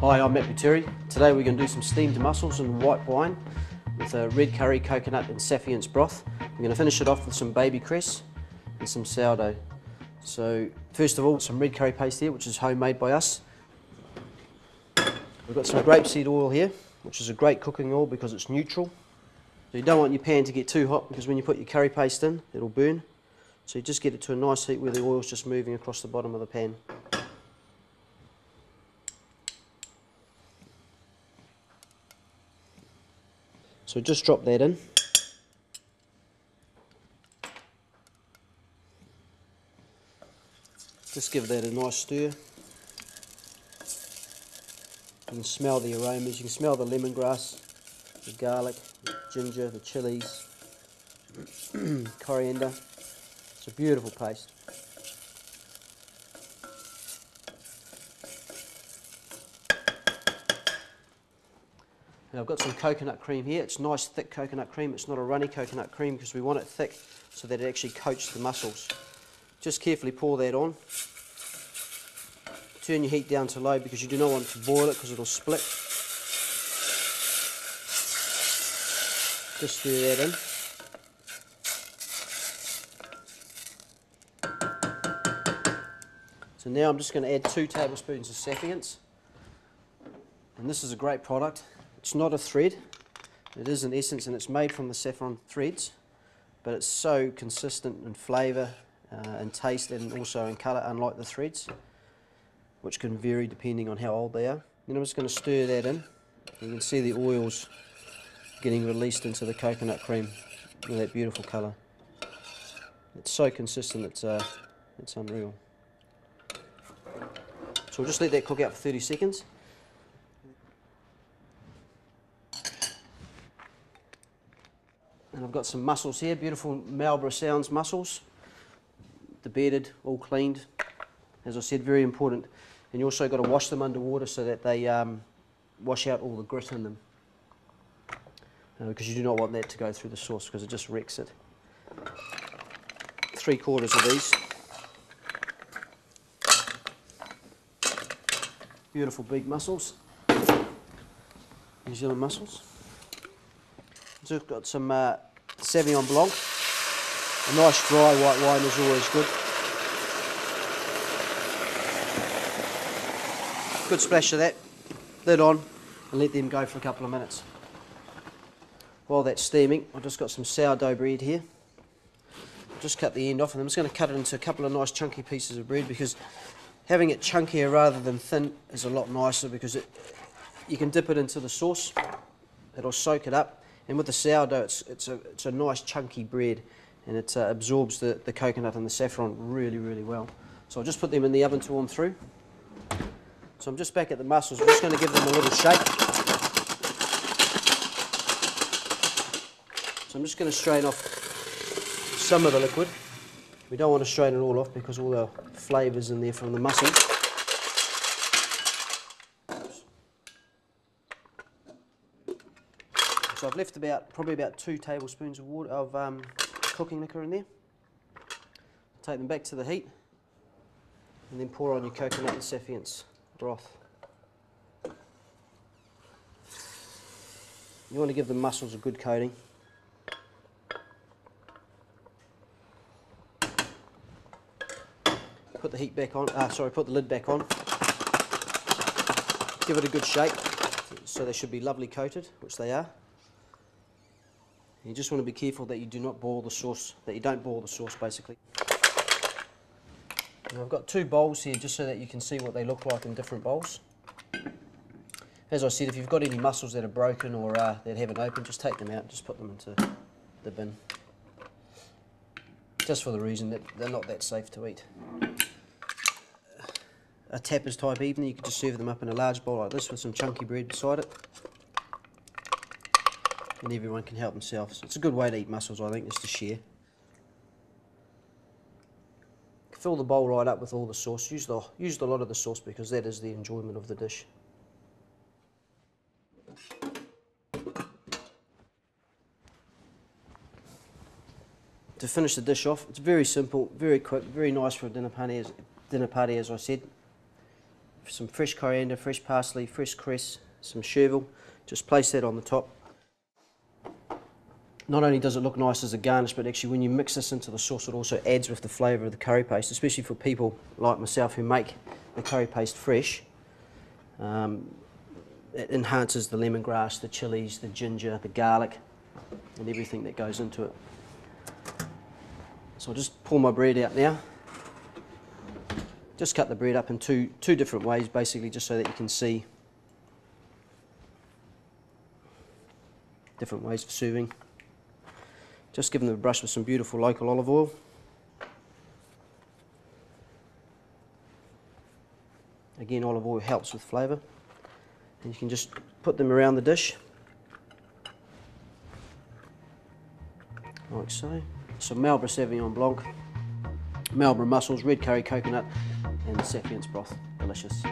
Hi, I'm Matt Buteri. Today we're going to do some steamed mussels and white wine with a red curry, coconut and saffience broth. We're going to finish it off with some baby cress and some sourdough. So first of all, some red curry paste here, which is homemade by us. We've got some grapeseed oil here, which is a great cooking oil because it's neutral. So you don't want your pan to get too hot because when you put your curry paste in, it'll burn. So you just get it to a nice heat where the oil's just moving across the bottom of the pan. So just drop that in. Just give that a nice stir. You can smell the aromas, you can smell the lemongrass, the garlic, the ginger, the chilies, coriander. It's a beautiful paste. Now I've got some coconut cream here. It's nice thick coconut cream. It's not a runny coconut cream because we want it thick so that it actually coats the mussels. Just carefully pour that on. Turn your heat down to low because you do not want to boil it because it'll split. Just stir that in. So now I'm just going to add 2 tablespoons of saffience. And this is a great product. It's not a thread, it is an essence and it's made from the saffron threads, but it's so consistent in flavour and taste and also in colour, unlike the threads, which can vary depending on how old they are. Then I'm just going to stir that in. You can see the oils getting released into the coconut cream with that beautiful colour. It's so consistent, it's unreal. So we'll just let that cook out for 30 seconds. And I've got some mussels here, beautiful Marlborough Sounds mussels, debedded, all cleaned. As I said, very important. And you also got to wash them underwater so that they wash out all the grit in them. Because you do not want that to go through the sauce because it just wrecks it. 3/4 of these. Beautiful big mussels. New Zealand mussels. So we've got some Sauvignon Blanc. A nice dry white wine is always good. Good splash of that. Lid on and let them go for a couple of minutes. While that's steaming, I've just got some sourdough bread here. Just cut the end off and I'm just going to cut it into a couple of nice chunky pieces of bread because having it chunkier rather than thin is a lot nicer because you can dip it into the sauce. It'll soak it up. And with the sourdough, it's a nice chunky bread and it absorbs the coconut and the saffron really, really well. So I'll just put them in the oven to warm through. So I'm just back at the mussels. I'm just going to give them a little shake. So I'm just going to strain off some of the liquid. We don't want to strain it all off because all the flavour's in there from the mussels. So I've left probably about 2 tablespoons of water of cooking liquor in there. Take them back to the heat and then pour on your coconut and saffience broth. You want to give the mussels a good coating. Put the heat back on. Put the lid back on. Give it a good shake. So they should be lovely coated, which they are. You just want to be careful that you do not boil the sauce, that you don't boil the sauce basically. Now I've got 2 bowls here just so that you can see what they look like in different bowls. As I said, if you've got any mussels that are broken or that haven't opened, just take them out and just put them into the bin. Just for the reason that they're not that safe to eat. A tapas type evening, you could just serve them up in a large bowl like this with some chunky bread beside it. And everyone can help themselves. It's a good way to eat mussels, I think, is to share. Fill the bowl right up with all the sauce. Use a lot of the sauce because that is the enjoyment of the dish. To finish the dish off, it's very simple, very quick, very nice for a dinner party, as I said. some fresh coriander, fresh parsley, fresh cress, some chervil. Just place that on the top. Not only does it look nice as a garnish, but actually when you mix this into the sauce, it also adds with the flavour of the curry paste, especially for people like myself who make the curry paste fresh. It enhances the lemongrass, the chilies, the ginger, the garlic, and everything that goes into it. So I'll just pull my bread out now. Just cut the bread up in two different ways, basically, just so that you can see different ways of serving. Just give them a brush with some beautiful local olive oil. Again, olive oil helps with flavour. And you can just put them around the dish, like so. Some Marlborough Sauvignon Blanc, Marlborough mussels, red curry coconut, and the saffience broth. Delicious.